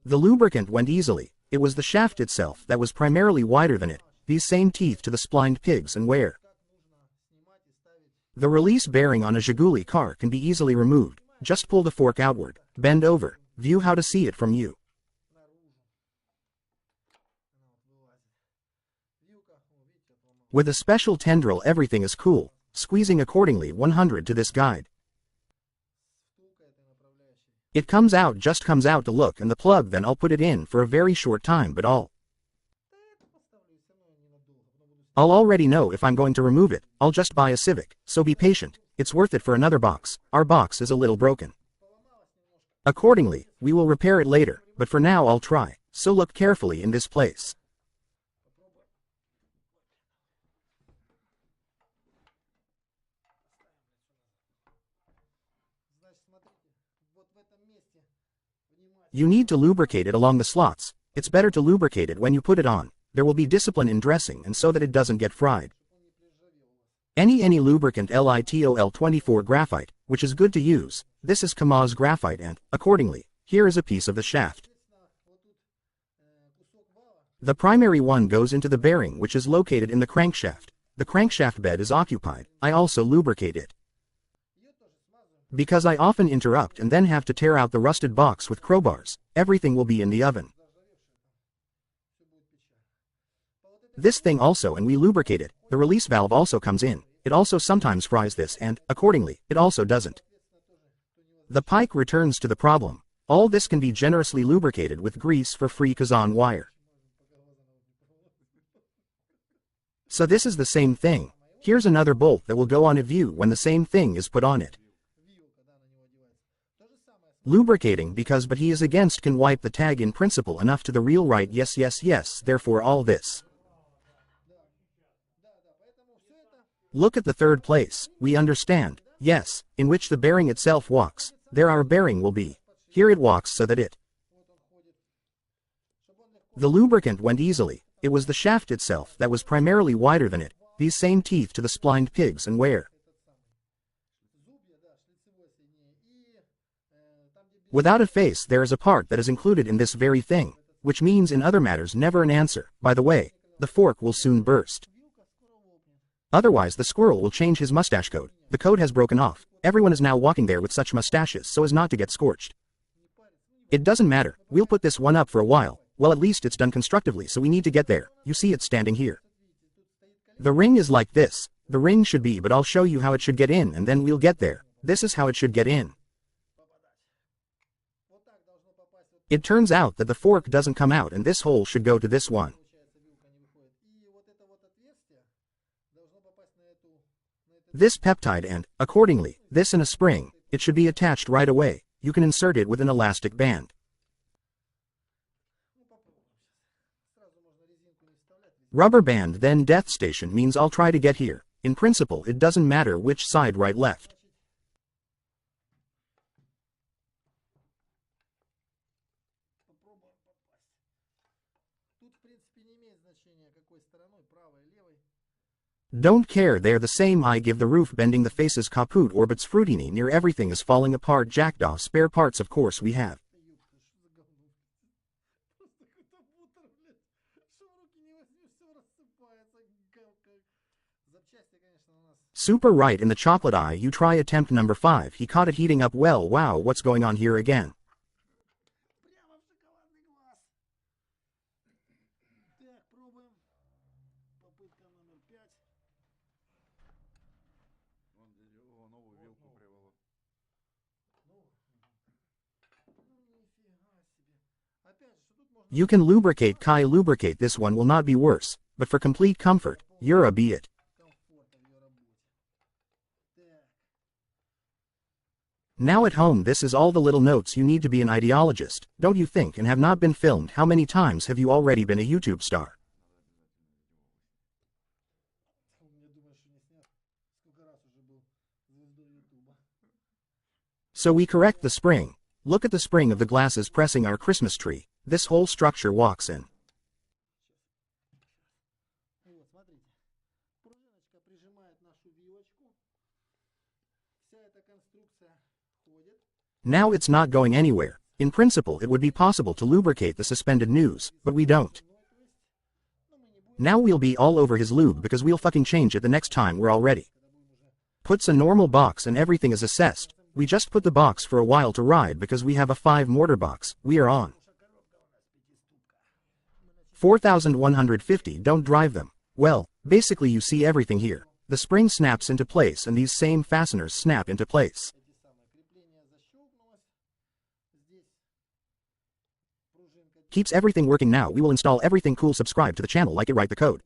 The lubricant went easily. It was the shaft itself that was primarily wider than it, these same teeth to the splined pigs and wear. The release bearing on a Zhiguli car can be easily removed. Just pull the fork outward, bend over, view how to see it from you. With a special tendril everything is cool, squeezing accordingly 100 to this guide. It comes out to look and the plug then I'll put it in for a very short time but I'll already know if I'm going to remove it. I'll just buy a Civic, so be patient, it's worth it for another box. Our box is a little broken. Accordingly, we will repair it later, but for now I'll try, so look carefully in this place. You need to lubricate it along the slots. It's better to lubricate it when you put it on. There will be discipline in dressing and so that it doesn't get fried. Any lubricant LITOL 24 graphite, which is good to use. This is KAMAZ graphite and, accordingly, here is a piece of the shaft. The primary one goes into the bearing which is located in the crankshaft. The crankshaft bed is occupied. I also lubricate it. Because I often interrupt and then have to tear out the rusted box with crowbars, everything will be in the oven. This thing also and we lubricate it, the release valve also comes in, it also sometimes fries this and, accordingly, it also doesn't. The pike returns to the problem. All this can be generously lubricated with grease for free Kazan wire. So this is the same thing. Here's another bolt that will go on a view when the same thing is put on it. Lubricating because but he is against can wipe the tag in principle enough to the real right yes therefore all this. Look at the third place, we understand, yes, in which the bearing itself walks, there our bearing will be. Here it walks so that it. The lubricant went easily, it was the shaft itself that was primarily wider than it, these same teeth to the splined pigs and wear. Without a face there is a part that is included in this very thing, which means in other matters never an answer. By the way, the fork will soon burst. Otherwise the squirrel will change his mustache coat. The coat has broken off. Everyone is now walking there with such mustaches so as not to get scorched. It doesn't matter, we'll put this one up for a while. Well, at least it's done constructively so we need to get there. You see it standing here. The ring is like this. The ring should be but I'll show you how it should get in and then we'll get there. This is how it should get in. It turns out that the fork doesn't come out and this hole should go to this one. This peptide and, accordingly, this in a spring, it should be attached right away. You can insert it with an elastic band. Rubber band then death station means I'll try to get here. In principle it doesn't matter which side right left. Don't care they're the same. I give the roof bending the faces kaput orbits fruitini near everything is falling apart jackdaw spare parts of course we have. Super right in the chocolate eye you try attempt number 5 he caught it heating up well wow what's going on here again. You can lubricate Kai lubricate this one will not be worse, but for complete comfort, Yura be it. Now at home this is all the little notes you need to be an ideologist, don't you think and have not been filmed how many times have you already been a YouTube star? So we correct the spring. Look at the spring of the glasses pressing our Christmas tree. This whole structure walks in. Now it's not going anywhere. In principle it would be possible to lubricate the suspended news, but we don't. Now we'll be all over his lube because we'll fucking change it the next time we're all ready. Puts a normal box and everything is assessed. We just put the box for a while to ride because we have a 5 mortar box. We are on. 4150. Don't drive them. Well, basically you see everything here. The spring snaps into place and these same fasteners snap into place. Keeps everything working now. We will install everything cool. Subscribe to the channel, like it, write the code.